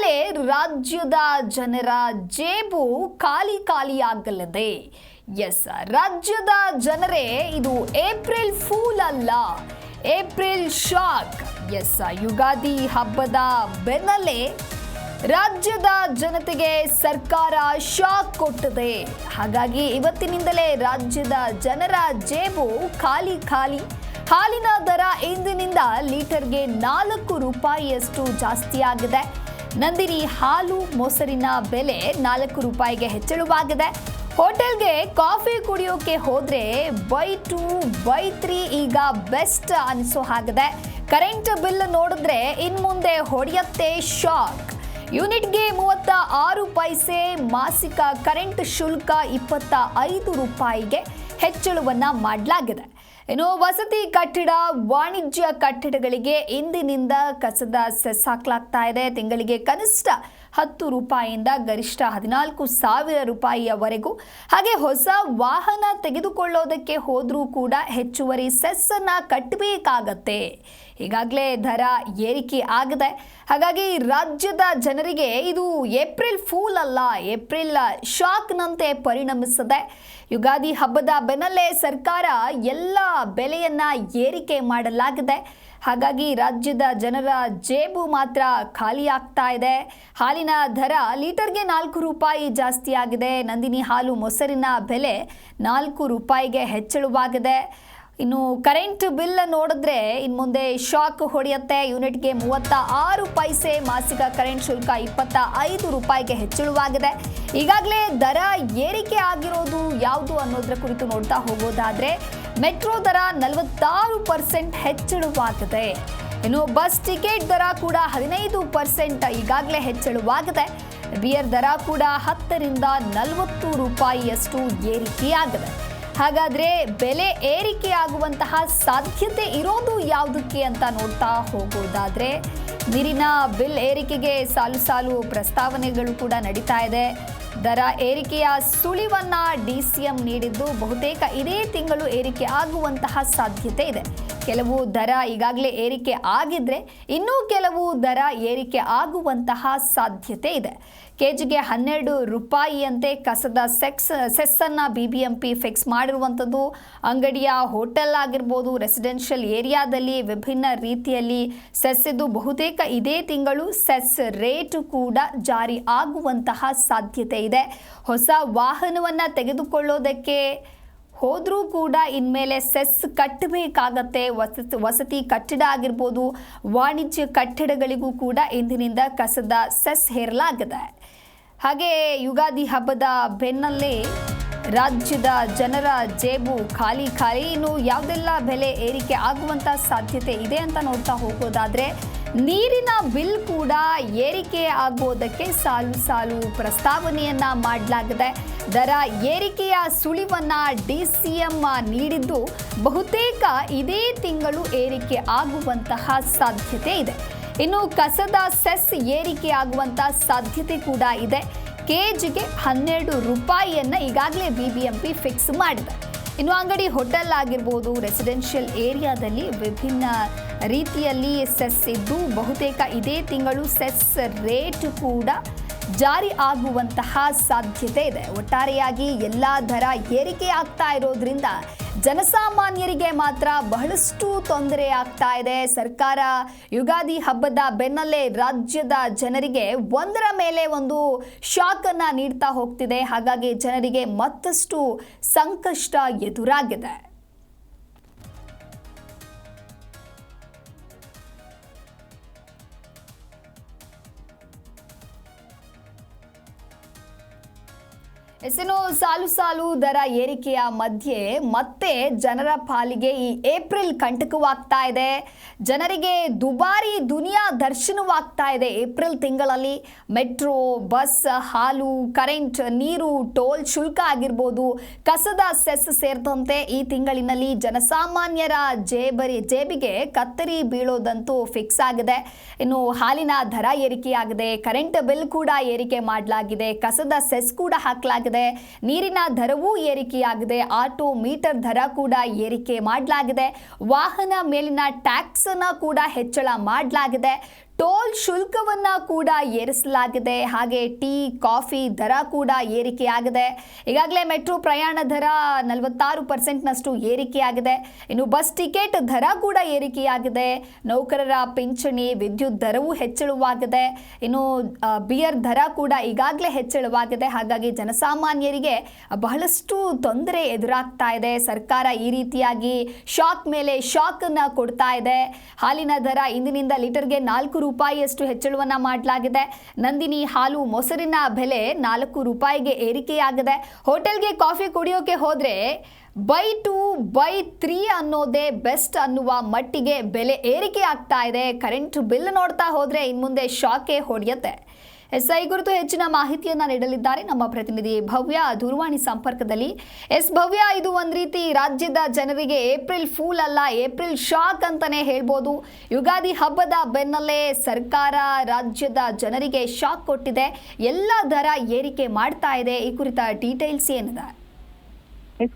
ಇವತ್ತಿನಿಂದಲೇ ರಾಜ್ಯದ ಜನರ ಜೇಬು ಖಾಲಿಯಾಗಲಿದೆ. ಎಸ್, ರಾಜ್ಯದ ಜನರೇ ಇದು ಏಪ್ರಿಲ್ ಫೂಲ್ ಅಲ್ಲ, ಏಪ್ರಿಲ್ ಶಾಕ್. ಎಸ್, ಯುಗಾದಿ ಹಬ್ಬದ ಬೆನ್ನಲ್ಲೇ ರಾಜ್ಯದ ಜನತೆಗೆ ಸರ್ಕಾರ ಶಾಕ್ ಕೊಟ್ಟಿದೆ. ಹಾಗಾಗಿ ಇವತ್ತಿನಿಂದಲೇ ರಾಜ್ಯದ ಜನರ ಜೇಬು ಖಾಲಿ. ಹಾಲಿನ ದರ ಇಂದಿನಿಂದ ಲೀಟರ್ಗೆ 4 ರೂಪಾಯಿಯಷ್ಟು ಜಾಸ್ತಿ ಆಗಿದೆ. ನಂದಿನಿ ಹಾಲು ಮೊಸರಿನ ಬೆಲೆ 4 ರೂಪಾಯಿಗೆ ಹೆಚ್ಚಳವಾಗಿದೆ. ಹೋಟೆಲ್ಗೆ ಕಾಫಿ ಕುಡಿಯೋಕೆ ಹೋದ್ರೆ ಬೈ 2 ಬೈ 3 ಈಗ ಬೆಸ್ಟ್ ಅನಿಸೋ ಹಾಗಿದೆ. ಕರೆಂಟ್ ಬಿಲ್ ನೋಡಿದ್ರೆ ಇನ್ಮುಂದೆ ಹೊಡೆಯತ್ತೆ ಶಾಕ್. ಯೂನಿಟ್ಗೆ 36 ಪೈಸೆ, ಮಾಸಿಕ ಕರೆಂಟ್ ಶುಲ್ಕ 25 ರೂಪಾಯಿಗೆ ಹೆಚ್ಚಳವನ್ನ ಮಾಡಲಾಗಿದೆ. ಇನ್ನು ವಸತಿ ಕಟ್ಟಡ, ವಾಣಿಜ್ಯ ಕಟ್ಟಡಗಳಿಗೆ ಇಂದಿನಿಂದ ಕಸದ ಸೆಸ್ ಹಾಕಲಾಗ್ತಾ ಇದೆ. ತಿಂಗಳಿಗೆ ಕನಿಷ್ಠ 10 ರೂಪಾಯಿಯಿಂದ ಗರಿಷ್ಠ 14,000 ರೂಪಾಯಿಯವರೆಗೂ. ಹಾಗೆ ಹೊಸ ವಾಹನ ತೆಗೆದುಕೊಳ್ಳೋದಕ್ಕೆ ಹೋದ್ರೂ ಕೂಡ ಹೆಚ್ಚುವರಿ ಸೆಸ್ ಅನ್ನ ಕಟ್ಟಬೇಕಾಗತ್ತೆ. ಈಗಾಗಲೇ ದರ ಏರಿಕೆ ಆಗಿದೆ. ಹಾಗಾಗಿ ರಾಜ್ಯದ ಜನರಿಗೆ ಇದು ಏಪ್ರಿಲ್ ಫೂಲ್ ಅಲ್ಲ, ಏಪ್ರಿಲ್ ಶಾಕ್ನಂತೆ ಪರಿಣಮಿಸಿದೆ. ಯುಗಾದಿ ಹಬ್ಬದ ಬೆನ್ನಲ್ಲೇ ಸರ್ಕಾರ ಎಲ್ಲ ಬೆಲೆಯನ್ನ ಏರಿಕೆ ಮಾಡಲಾಗಿದೆ. ಹಾಗಾಗಿ ರಾಜ್ಯದ ಜನರ ಜೇಬು ಮಾತ್ರ ಖಾಲಿ ಆಗ್ತಾ ಇದೆ. ಹಾಲಿನ ದರ ಲೀಟರ್ಗೆ 4 ರೂಪಾಯಿ ಜಾಸ್ತಿ ಆಗಿದೆ. ನಂದಿನಿ ಹಾಲು ಮೊಸರಿನ ಬೆಲೆ 4 ರೂಪಾಯಿಗೆ ಹೆಚ್ಚಳವಾಗಿದೆ. ಇನ್ನು ಕರೆಂಟ್ ಬಿಲ್ ನೋಡಿದ್ರೆ ಇನ್ನು ಮುಂದೆ ಶಾಕ್ ಹೊಡೆಯುತ್ತೆ. ಯೂನಿಟ್ಗೆ 36 ಪೈಸೆ, ಮಾಸಿಕ ಕರೆಂಟ್ ಶುಲ್ಕ 25 ರೂಪಾಯಿಗೆ ಹೆಚ್ಚಳವಾಗಿದೆ. ಈಗಾಗಲೇ ದರ ಏರಿಕೆ ಆಗಿರೋದು ಯಾವುದು ಅನ್ನೋದರ ಕುರಿತು ನೋಡ್ತಾ ಹೋಗೋದಾದ್ರೆ ಮೆಟ್ರೋ ದರ 46% ಹೆಚ್ಚಳವಾಗಿದೆ. ಇನ್ನು ಬಸ್ ಟಿಕೆಟ್ ದರ ಕೂಡ 15% ಈಗಾಗಲೇ ಹೆಚ್ಚಳವಾಗಿದೆ. ಬಿಯರ್ ದರ ಕೂಡ 10 ರಿಂದ 40 ರೂಪಾಯಿಯಷ್ಟು ಏರಿಕೆಯಾಗಿದೆ. ಹಾಗಾದ್ರೆ ಬೆಲೆ ಏರಿಕೆ ಆಗುವಂತಹ ಸಾಧ್ಯತೆ ಇರೋದು ಯಾವುದಕ್ಕೆ ಅಂತ ನೋಡ್ತಾ ಹೋಗೋದಾದ್ರೆ ನೀರಿನ ಬಿಲ್ ಏರಿಕೆಗೆ ಸಾಲು ಪ್ರಸ್ತಾವನೆಗಳು ಕೂಡ ನಡೀತಾ ಇದೆ. ದರ ಏರಿಕೆಯ ಸುಳಿವನ್ನ ಡಿಸಿಎಂ ನೀಡಿದ್ದು ಬಹುತೇಕ ಇದೇ ತಿಂಗಳು ಏರಿಕೆ ಆಗುವಂತಹ ಸಾಧ್ಯತೆ ಇದೆ. ಕೆಲವು ದರ ಈಗಾಗಲೇ ಏರಿಕೆ ಆಗಿದ್ರೆ ಇನ್ನೂ ಕೆಲವು ದರ ಏರಿಕೆ ಆಗುವಂತಹ ಸಾಧ್ಯತೆ ಇದೆ. ಕೆಜಿಗೆ 12 ರೂಪಾಯಿಯಂತೆ ಕಸದ ಸೆಸ್ ಅನ್ನ ಬಿಬಿಎಂಪಿ ಫಿಕ್ಸ್ ಮಾಡಿರುವಂಥದ್ದು. ಅಂಗಡಿಯ ಹೋಟೆಲ್ ಆಗಿರ್ಬೋದು, ರೆಸಿಡೆನ್ಷಿಯಲ್ ಏರಿಯಾದಲ್ಲಿ ವಿಭಿನ್ನ ರೀತಿಯಲ್ಲಿ ಸೆಸ್ ಇದ್ದು ಬಹುತೇಕ ಇದೇ ತಿಂಗಳು ಸೆಸ್ ರೇಟ್ ಕೂಡ ಜಾರಿ ಆಗುವಂತಹ ಸಾಧ್ಯತೆ ಇದೆ. ಹೊಸ ವಾಹನವನ್ನ ತೆಗೆದುಕೊಳ್ಳೋದಕ್ಕೆ ಹೋದ್ರೂ ಕೂಡ ಇನ್ಮೇಲೆ ಸೆಸ್ ಕಟ್ಟಬೇಕಾಗತ್ತೆ. ವಸತಿ ಕಟ್ಟಡ ಆಗಿರ್ಬೋದು, ವಾಣಿಜ್ಯ ಕಟ್ಟಡಗಳಿಗೂ ಕೂಡ ಇಂದಿನಿಂದ ಕಸದ ಸೆಸ್ ಹೇರಲಾಗಿದೆ. ಹಾಗೆ ಯುಗಾದಿ ಹಬ್ಬದ ಬೆನ್ನಲ್ಲೇ ರಾಜ್ಯದ ಜನರ ಜೇಬು ಖಾಲಿ. ಇನ್ನು ಯಾವುದೆಲ್ಲ ಬೆಲೆ ಏರಿಕೆ ಆಗುವಂತ ಸಾಧ್ಯತೆ ಇದೆ ಅಂತ ನೋಡ್ತಾ ಹೋಗೋದಾದ್ರೆ ನೀರಿನ ಬಿಲ್ ಕೂಡ ಏರಿಕೆ ಆಗೋದಕ್ಕೆ ಸಾಲು ಪ್ರಸ್ತಾವನೆಯನ್ನ ಮಾಡಲಾಗಿದೆ. ದರ ಏರಿಕೆಯ ಸುಳಿವನ್ನ ಡಿಸಿಎಂ ನೀಡಿದ್ದು ಬಹುತೇಕ ಇದೇ ತಿಂಗಳು ಏರಿಕೆ ಆಗುವಂತಹ ಸಾಧ್ಯತೆ ಇದೆ. ಇನ್ನು ಕಸದ ಸೆಸ್ ಏರಿಕೆ ಆಗುವಂತಹ ಸಾಧ್ಯತೆ ಕೂಡ ಇದೆ. ಕೆಜಿಗೆ 12 ರೂಪಾಯಿಯನ್ನ ಈಗಾಗಲೇ ಬಿಬಿಎಂಪಿ ಫಿಕ್ಸ್ ಮಾಡಿದೆ. ಇನ್ನು ಅಂಗಡಿ, ಹೋಟೆಲ್ ಆಗಿರ್ಬೋದು, ರೆಸಿಡೆನ್ಷಿಯಲ್ ಏರಿಯಾದಲ್ಲಿ ವಿಭಿನ್ನ ರೀತಿಯಲ್ಲಿ ಸೆಸ್ ಇದ್ದು ಬಹುತೇಕ ಇದೇ ತಿಂಗಳು ಸೆಸ್ ರೇಟ್ ಕೂಡ ಜಾರಿ ಆಗುವಂತಹ ಸಾಧ್ಯತೆ ಇದೆ. ಒಟ್ಟಾರೆಯಾಗಿ ಎಲ್ಲ ದರ ಏರಿಕೆ ಆಗ್ತಾ ಇರೋದ್ರಿಂದ ಜನಸಾಮಾನ್ಯರಿಗೆ ಮಾತ್ರ ಬಹಳಷ್ಟು ತೊಂದರೆ ಆಗ್ತಾ ಇದೆ. ಸರ್ಕಾರ ಯುಗಾದಿ ಹಬ್ಬದ ಬೆನ್ನಲ್ಲೇ ರಾಜ್ಯದ ಜನರಿಗೆ ಒಂದರ ಮೇಲೆ ಒಂದು ಶಾಕ್ ಅನ್ನ ನೀಡ್ತಾ ಹೋಗ್ತಿದೆ. ಹಾಗಾಗಿ ಜನರಿಗೆ ಮತ್ತಷ್ಟು ಸಂಕಷ್ಟ ಎದುರಾಗಿದೆ. ಎಸೆನೋ ಸಾಲು ದರ ಏರಿಕೆಯ ಮಧ್ಯೆ ಮತ್ತೆ ಜನರ ಪಾಲಿಗೆ ಈ ಏಪ್ರಿಲ್ ಕಂಟಕವಾಗ್ತಾ ಇದೆ. ಜನರಿಗೆ ದುಬಾರಿ ದುನಿಯಾ ದರ್ಶನವಾಗ್ತಾ ಇದೆ. ಏಪ್ರಿಲ್ ತಿಂಗಳಲ್ಲಿ ಮೆಟ್ರೋ, ಬಸ್, ಹಾಲು, ಕರೆಂಟ್, ನೀರು, ಟೋಲ್ ಶುಲ್ಕ ಆಗಿರ್ಬೋದು, ಕಸದ ಸೆಸ್ ಸೇರಿದಂತೆ ಈ ತಿಂಗಳಿನಲ್ಲಿ ಜನಸಾಮಾನ್ಯರ ಜೇಬಿಗೆ ಕತ್ತರಿ ಬೀಳೋದಂತೂ ಫಿಕ್ಸ್ ಆಗಿದೆ. ಇನ್ನು ಹಾಲಿನ ದರ ಏರಿಕೆಯಾಗಿದೆ, ಕರೆಂಟ್ ಬಿಲ್ ಕೂಡ ಏರಿಕೆ ಮಾಡಲಾಗಿದೆ, ಕಸದ ಸೆಸ್ ಕೂಡ ಹಾಕಲಾಗಿದೆ, ನೀರಿನ ದರವೂ ಏರಿಕೆಯಾಗಿದೆ, ಆಟೋ ಮೀಟರ್ ದರ ಕೂಡ ಏರಿಕೆ ಮಾಡಲಾಗಿದೆ, ವಾಹನ ಮೇಲಿನ ಟ್ಯಾಕ್ಸ್ ಅನ್ನ ಕೂಡ ಹೆಚ್ಚಳ ಮಾಡಲಾಗಿದೆ, ಟೋಲ್ ಶುಲ್ಕವನ್ನ ಕೂಡ ಏರಿಸಲಾಗಿದೆ. ಹಾಗೆ ಟೀ ಕಾಫಿ ದರ ಕೂಡ ಏರಿಕೆಯಾಗಿದೆ. ಈಗಾಗಲೇ ಮೆಟ್ರೋ ಪ್ರಯಾಣ ದರ 46% ಏರಿಕೆಯಾಗಿದೆ. ಇನ್ನು ಬಸ್ ಟಿಕೆಟ್ ದರ ಕೂಡ ಏರಿಕೆಯಾಗಿದೆ. ನೌಕರರ ಪಿಂಚಣಿ, ವಿದ್ಯುತ್ ದರವೂ ಹೆಚ್ಚಳವಾಗಿದೆ. ಇನ್ನು ಬಿಯರ್ ದರ ಕೂಡ ಈಗಾಗಲೇ ಹೆಚ್ಚಳವಾಗಿದೆ. ಹಾಗಾಗಿ ಜನಸಾಮಾನ್ಯರಿಗೆ ಬಹಳಷ್ಟು ತೊಂದರೆ ಎದುರಾಗ್ತಾ ಇದೆ. ಸರ್ಕಾರ ಈ ರೀತಿಯಾಗಿ ಶಾಕ್ ಮೇಲೆ ಶಾಕ್ ಅನ್ನ ಕೊಡ್ತಾ ಇದೆ. ಹಾಲಿನ ದರ ಇಂದಿನಿಂದ ಲೀಟರ್ಗೆ 4 ರೂಪಾಯಿಯಷ್ಟು ಹೆಚ್ಚಳವನ್ನ ಮಾಡಲಾಗಿದೆ. ನಂದಿನಿ ಹಾಲು ಮೊಸರಿನ ಬೆಲೆ 4 ರೂಪಾಯಿಗೆ ಏರಿಕೆಯಾಗಿದೆ. ಹೋಟೆಲ್ಗೆ ಕಾಫಿ ಕುಡಿಯೋಕೆ ಹೋದ್ರೆ ಬೈ 2 ಬೈ 3 ಅನ್ನೋದೇ ಬೆಸ್ಟ್ ಅನ್ನುವ ಮಟ್ಟಿಗೆ ಬೆಲೆ ಏರಿಕೆ ಆಗ್ತಾ ಇದೆ. ಕರೆಂಟ್ ಬಿಲ್ ನೋಡ್ತಾ ಹೋದ್ರೆ ಇನ್ಮುಂದೆ ಶಾಕೆ ಹೊಡೆಯುತ್ತೆ. ಎಸ್ಐ ಕುರಿತು ಹೆಚ್ಚಿನ ಮಾಹಿತಿಯನ್ನ ನೀಡಲಿದ್ದಾರೆ ನಮ್ಮ ಪ್ರತಿನಿಧಿ ಭವ್ಯ ದೂರವಾಣಿ ಸಂಪರ್ಕದಲ್ಲಿ. ಭವ್ಯ, ಇದು ಒಂದ್ ರೀತಿ ರಾಜ್ಯದ ಜನರಿಗೆ ಏಪ್ರಿಲ್ ಫೂಲ್ ಅಲ್ಲ, ಏಪ್ರಿಲ್ ಶಾಕ್ ಅಂತಾನೆ ಹೇಳ್ಬೋದು. ಯುಗಾದಿ ಹಬ್ಬದ ಬೆನ್ನಲ್ಲೇ ಸರ್ಕಾರ ರಾಜ್ಯದ ಜನರಿಗೆ ಶಾಕ್ ಕೊಟ್ಟಿದೆ. ಎಲ್ಲ ದರ ಏರಿಕೆ ಮಾಡ್ತಾ ಇದೆ. ಈ ಕುರಿತ ಡೀಟೇಲ್ಸ್ ಏನಿದೆ?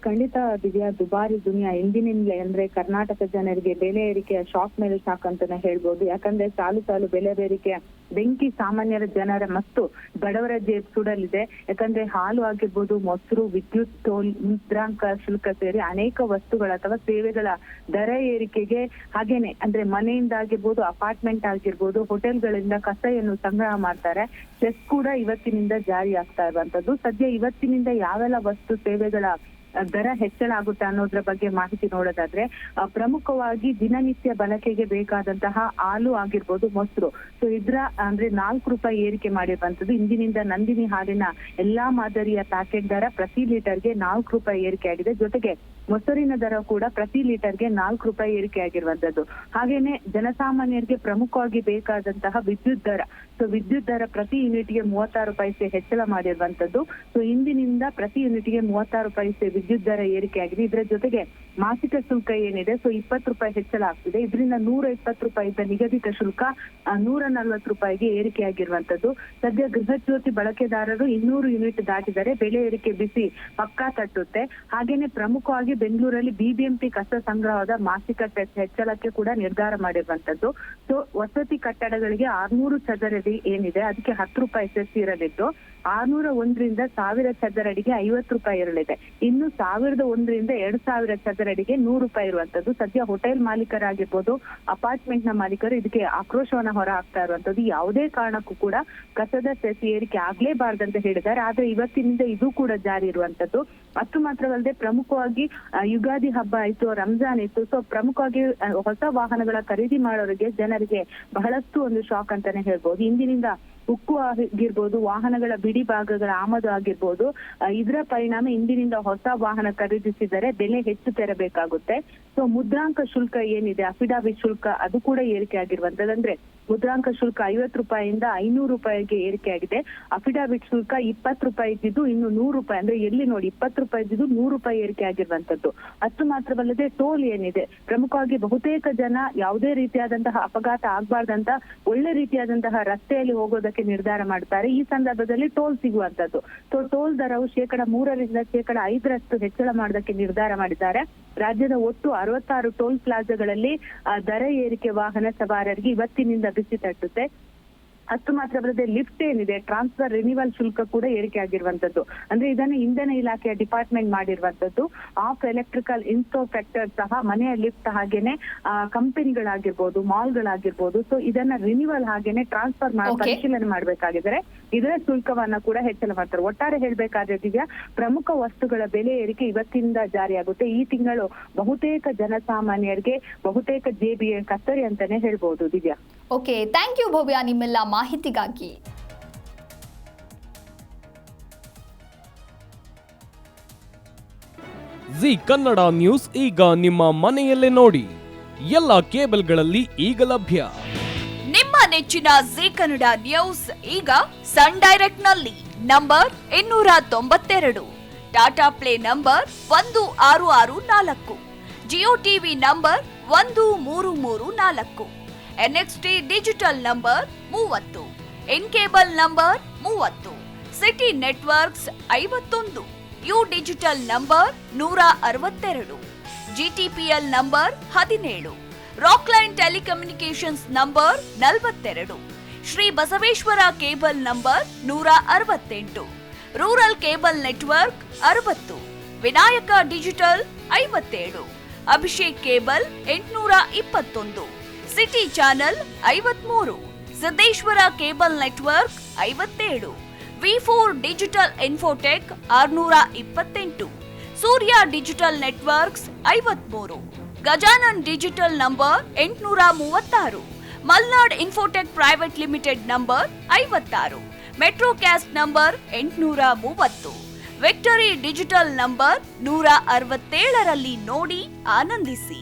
ಖಂಡಿತ ದಿವ್ಯಾ, ದುಬಾರಿ ದುನಿಯಾ ಇಂದಿನಿಂದಲೇ ಅಂದ್ರೆ ಕರ್ನಾಟಕ ಜನರಿಗೆ ಬೆಲೆ ಏರಿಕೆಯ ಶಾಕ್ ಮೇಲೆ ಶಾಕ್ ಅಂತಾನೆ ಹೇಳ್ಬೋದು. ಯಾಕಂದ್ರೆ ಸಾಲು ಬೆಲೆ ಏರಿಕೆಯ ಬೆಂಕಿ ಸಾಮಾನ್ಯರ ಜನರ ಮತ್ತು ಬಡವರ ಜೇಬ್ ಸುಡಲಿದೆ. ಯಾಕಂದ್ರೆ ಹಾಲು ಆಗಿರ್ಬೋದು, ಮೊಸರು, ವಿದ್ಯುತ್, ಟೋಲ್, ಮುದ್ರಾಂಕ ಶುಲ್ಕ ಸೇರಿ ಅನೇಕ ವಸ್ತುಗಳ ಅಥವಾ ಸೇವೆಗಳ ದರ ಏರಿಕೆಗೆ, ಹಾಗೇನೆ ಅಂದ್ರೆ ಮನೆಯಿಂದ ಆಗಿರ್ಬೋದು, ಅಪಾರ್ಟ್ಮೆಂಟ್ ಆಗಿರ್ಬೋದು, ಹೋಟೆಲ್ಗಳಿಂದ ಕಸವನ್ನು ಸಂಗ್ರಹ ಮಾಡ್ತಾರೆ. ಸೆಸ್ ಕೂಡ ಇವತ್ತಿನಿಂದ ಜಾರಿ ಆಗ್ತಾ ಇರುವಂತದ್ದು. ಸದ್ಯ ಇವತ್ತಿನಿಂದ ಯಾವೆಲ್ಲ ವಸ್ತು ಸೇವೆಗಳ ದರ ಹೆಚ್ಚಳ ಆಗುತ್ತೆ ಅನ್ನೋದ್ರ ಬಗ್ಗೆ ಮಾಹಿತಿ ನೋಡೋದಾದ್ರೆ, ಪ್ರಮುಖವಾಗಿ ದಿನನಿತ್ಯ ಬಳಕೆಗೆ ಬೇಕಾದಂತಹ ಹಾಲು ಆಗಿರ್ಬೋದು, ಮೊಸರು, ಸೊ ಇದ್ರ ಅಂದ್ರೆ 4 ರೂಪಾಯಿ ಏರಿಕೆ ಮಾಡಿರುವಂತದ್ದು. ಇಂದಿನಿಂದ ನಂದಿನಿ ಹಾಲಿನ ಎಲ್ಲಾ ಮಾದರಿಯ ಪ್ಯಾಕೆಟ್ ದರ ಪ್ರತಿ ಲೀಟರ್ಗೆ 4 ರೂಪಾಯಿ ಏರಿಕೆ ಆಗಿದೆ. ಜೊತೆಗೆ ಮೊಸರಿನ ದರ ಕೂಡ ಪ್ರತಿ ಲೀಟರ್ಗೆ 4 ರೂಪಾಯಿ ಏರಿಕೆ ಆಗಿರುವಂತದ್ದು. ಹಾಗೇನೆ ಜನಸಾಮಾನ್ಯರಿಗೆ ಪ್ರಮುಖವಾಗಿ ಬೇಕಾದಂತಹ ವಿದ್ಯುತ್ ದರ, ಸೊ ವಿದ್ಯುತ್ ದರ ಪ್ರತಿ ಯೂನಿಟ್ಗೆ 36 ಪೈಸೆ ಹೆಚ್ಚಳ ಮಾಡಿರುವಂತದ್ದು. ಸೊ ಇಂದಿನಿಂದ ಪ್ರತಿ ಯೂನಿಟ್ಗೆ 36 ಪೈಸೆ ವಿದ್ಯುತ್ ದರ ಏರಿಕೆ ಆಗಿದೆ. ಇದರ ಜೊತೆಗೆ ಮಾಸಿಕ ಶುಲ್ಕ ಏನಿದೆ, ಸೊ 20 ರೂಪಾಯಿ ಹೆಚ್ಚಳ ಆಗ್ತಿದೆ. ಇದರಿಂದ 120 ರೂಪಾಯಿ ನಿಗದಿತ ಶುಲ್ಕ 140 ರೂಪಾಯಿಗೆ ಏರಿಕೆ ಆಗಿರುವಂತದ್ದು. ಸದ್ಯ ಗೃಹ ಜ್ಯೋತಿ ಬಳಕೆದಾರರು 200 ಯೂನಿಟ್ ದಾಟಿದರೆ ಬೆಲೆ ಏರಿಕೆ ಬಿಸಿ ಪಕ್ಕಾ ತಟ್ಟುತ್ತೆ. ಹಾಗೇನೆ ಪ್ರಮುಖವಾಗಿ ಬೆಂಗಳೂರಲ್ಲಿ ಬಿಬಿಎಂಪಿ ಕಸ ಸಂಗ್ರಹದ ಮಾಸಿಕ ಹೆಚ್ಚಳಕ್ಕೆ ಕೂಡ ನಿರ್ಧಾರ ಮಾಡಿರುವಂತದ್ದು. ಸೊ ವಸತಿ ಕಟ್ಟಡಗಳಿಗೆ 600 ಚದರಡಿ ಏನಿದೆ ಅದಕ್ಕೆ 10 ರೂಪಾಯಿ ಸೆಸ್ ಇರಲಿದ್ದು, 601ರಿಂದ 1000 ಚದರಡಿಗೆ 50 ರೂಪಾಯಿ ಇರಲಿದೆ. ಇನ್ನು 1001ರಿಂದ 2000 ಚದರಡಿಗೆ 100 ರೂಪಾಯಿ ಇರುವಂತದ್ದು. ಸದ್ಯ ಹೋಟೆಲ್ ಮಾಲೀಕರಾಗಿರ್ಬೋದು, ಅಪಾರ್ಟ್ಮೆಂಟ್ ನ ಮಾಲೀಕರು ಇದಕ್ಕೆ ಆಕ್ರೋಶವನ್ನ ಹೊರ ಹಾಕ್ತಾ ಇರುವಂತದ್ದು. ಯಾವುದೇ ಕಾರಣಕ್ಕೂ ಕೂಡ ಕಸದ ಸೆಸ್ ಏರಿಕೆ ಆಗ್ಲೇಬಾರ್ದಂತ ಹೇಳಿದ್ದಾರೆ. ಆದ್ರೆ ಇವತ್ತಿನಿಂದ ಇದು ಕೂಡ ಜಾರಿ ಇರುವಂತದ್ದು. ಅಷ್ಟು ಮಾತ್ರವಲ್ಲದೆ ಪ್ರಮುಖವಾಗಿ ಯುಗಾದಿ ಹಬ್ಬ ಆಯ್ತು, ರಂಜಾನ್ ಇತ್ತು. ಸೊ ಪ್ರಮುಖವಾಗಿ ಹೊಸ ವಾಹನಗಳ ಖರೀದಿ ಮಾಡೋರಿಗೆ ಜನರಿಗೆ ಬಹಳಷ್ಟು ಒಂದು ಶಾಕ್ ಅಂತಾನೆ ಹೇಳ್ಬೋದು. ಇಂದಿನಿಂದ ಉಕ್ಕು ಆಗಿರ್ಬೋದು, ವಾಹನಗಳ ಬಿಡಿ ಭಾಗಗಳ ಆಮದು ಆಗಿರ್ಬೋದು, ಇದರ ಪರಿಣಾಮ ಇಂದಿನಿಂದ ಹೊಸ ವಾಹನ ಖರೀದಿಸಿದರೆ ಬೆಲೆ ಹೆಚ್ಚು ತೆರಬೇಕಾಗುತ್ತೆ. ಸೊ ಮುದ್ರಾಂಕ ಶುಲ್ಕ ಏನಿದೆ, ಅಫಿಡಾವಿಟ್ ಶುಲ್ಕ, ಅದು ಕೂಡ ಏರಿಕೆ ಆಗಿರುವಂತದ್ದು. ಅಂದ್ರೆ ಮುದ್ರಾಂಕ ಶುಲ್ಕ 50 ರೂಪಾಯಿಯಿಂದ 500 ರೂಪಾಯಿಗೆ ಏರಿಕೆ ಆಗಿದೆ. ಅಫಿಡಾವಿಟ್ ಶುಲ್ಕ 20 ರೂಪಾಯಿ ಇದ್ದಿದ್ದು ಇನ್ನು 100 ರೂಪಾಯಿ, ಅಂದ್ರೆ ಎಲ್ಲಿ ನೋಡಿ 20 ರೂಪಾಯಿ ಇದ್ದಿದ್ದು 100 ರೂಪಾಯಿ ಏರಿಕೆ ಆಗಿರುವಂತದ್ದು. ಅಷ್ಟು ಮಾತ್ರವಲ್ಲದೆ ಟೋಲ್ ಏನಿದೆ, ಪ್ರಮುಖವಾಗಿ ಬಹುತೇಕ ಜನ ಯಾವುದೇ ರೀತಿಯಾದಂತಹ ಅಪಘಾತ ಆಗ್ಬಾರ್ದಂತ ಒಳ್ಳೆ ರೀತಿಯಾದಂತಹ ರಸ್ತೆಯಲ್ಲಿ ಹೋಗೋದಕ್ಕೆ ನಿರ್ಧಾರ ಮಾಡ್ತಾರೆ. ಈ ಸಂದರ್ಭದಲ್ಲಿ ಟೋಲ್ ಸಿಗುವಂತದ್ದು. ಸೊ ಟೋಲ್ ದರವು 3% ರಿಂದ 5% ಹೆಚ್ಚಳ ಮಾಡೋದಕ್ಕೆ ನಿರ್ಧಾರ ಮಾಡಿದ್ದಾರೆ. ರಾಜ್ಯದ ಒಟ್ಟು 66 ಟೋಲ್ ಪ್ಲಾಜಾಗಳಲ್ಲಿ ದರ ಏರಿಕೆ ವಾಹನ ಸವಾರರಿಗೆ ಇವತ್ತಿನಿಂದ ಬಿಸಿ ತಟ್ಟುತ್ತೆ. ಅಷ್ಟು ಮಾತ್ರವಲ್ಲದೆ ಲಿಫ್ಟ್ ಏನಿದೆ, ಟ್ರಾನ್ಸ್ಫರ್ ರಿನಿವಲ್ ಶುಲ್ಕ ಕೂಡ ಏರಿಕೆ ಆಗಿರುವಂತದ್ದು. ಅಂದ್ರೆ ಇದನ್ನು ಇಂಧನ ಇಲಾಖೆಯ ಡಿಪಾರ್ಟ್ಮೆಂಟ್ ಮಾಡಿರುವಂತದ್ದು. ಆಫ್ ಎಲೆಕ್ಟ್ರಿಕಲ್ ಇನ್ಸ್ಪೆಕ್ಟರ್ ಸಹ ಮನೆಯ ಲಿಫ್ಟ್ ಹಾಗೇನೆ ಕಂಪನಿಗಳಾಗಿರ್ಬೋದು, ಮಾಲ್ಗಳಾಗಿರ್ಬೋದು, ಸೊ ಇದನ್ನ ರಿನಿವಲ್ ಹಾಗೇನೆ ಟ್ರಾನ್ಸ್ಫರ್ ಪರಿಶೀಲನೆ ಮಾಡ್ಬೇಕಾಗಿದ್ರೆ ಇದರ ಶುಲ್ಕವನ್ನ ಕೂಡ ಹೆಚ್ಚಳ ಮಾಡ್ತಾರೆ. ಒಟ್ಟಾರೆ ಹೇಳ್ಬೇಕಾದ್ರೆ ದಿವ್ಯಾ, ಪ್ರಮುಖ ವಸ್ತುಗಳ ಬೆಲೆ ಏರಿಕೆ ಇವತ್ತಿನಿಂದ ಜಾರಿಯಾಗುತ್ತೆ. ಈ ತಿಂಗಳು ಬಹುತೇಕ ಜನಸಾಮಾನ್ಯರಿಗೆ ಬಹುತೇಕ ಜೇಬಿಯ ಕತ್ತರಿ ಅಂತಾನೆ ಹೇಳ್ಬೋದು ದಿವ್ಯಾ. ಓಕೆ, ಥ್ಯಾಂಕ್ ಯು ಭವ್ಯ ನಿಮ್ಮೆಲ್ಲ ಮಾಹಿತಿಗಾಗಿ. ಜಿ ಕನ್ನಡ ನ್ಯೂಸ್ ಈಗ ನಿಮ್ಮ ಮನೆಯಲ್ಲೇ ನೋಡಿ. ಎಲ್ಲ ಕೇಬಲ್ಗಳಲ್ಲಿ ಈಗ ಲಭ್ಯ. ನಿಮ್ಮ ನೆಚ್ಚಿನ ಜಿ ಕನ್ನಡ ನ್ಯೂಸ್ ಈಗ ಸನ್ ಡೈರೆಕ್ಟ್ ನಲ್ಲಿ number 292, Tata play number 1664, Jio TV number 1334, NXT digital number 30, in cable number 30, city networks 51, U digital number 162, GTPL number 17, Rockline telecommunications number 42, Shri Basaveshwara cable number 168, rural cable network 60, Vinayaka digital 57, Abhishek cable 821, city channel 53, Siddeshwara cable network 57, V4 digital Infotech 628, Surya digital networks 53, Gajanan digital number 836, Malnad infotech private limited number 56, Metrocast number 830, victory digital number 167ರಲ್ಲಿ ನೋಡಿ ಆನಂದಿಸಿ.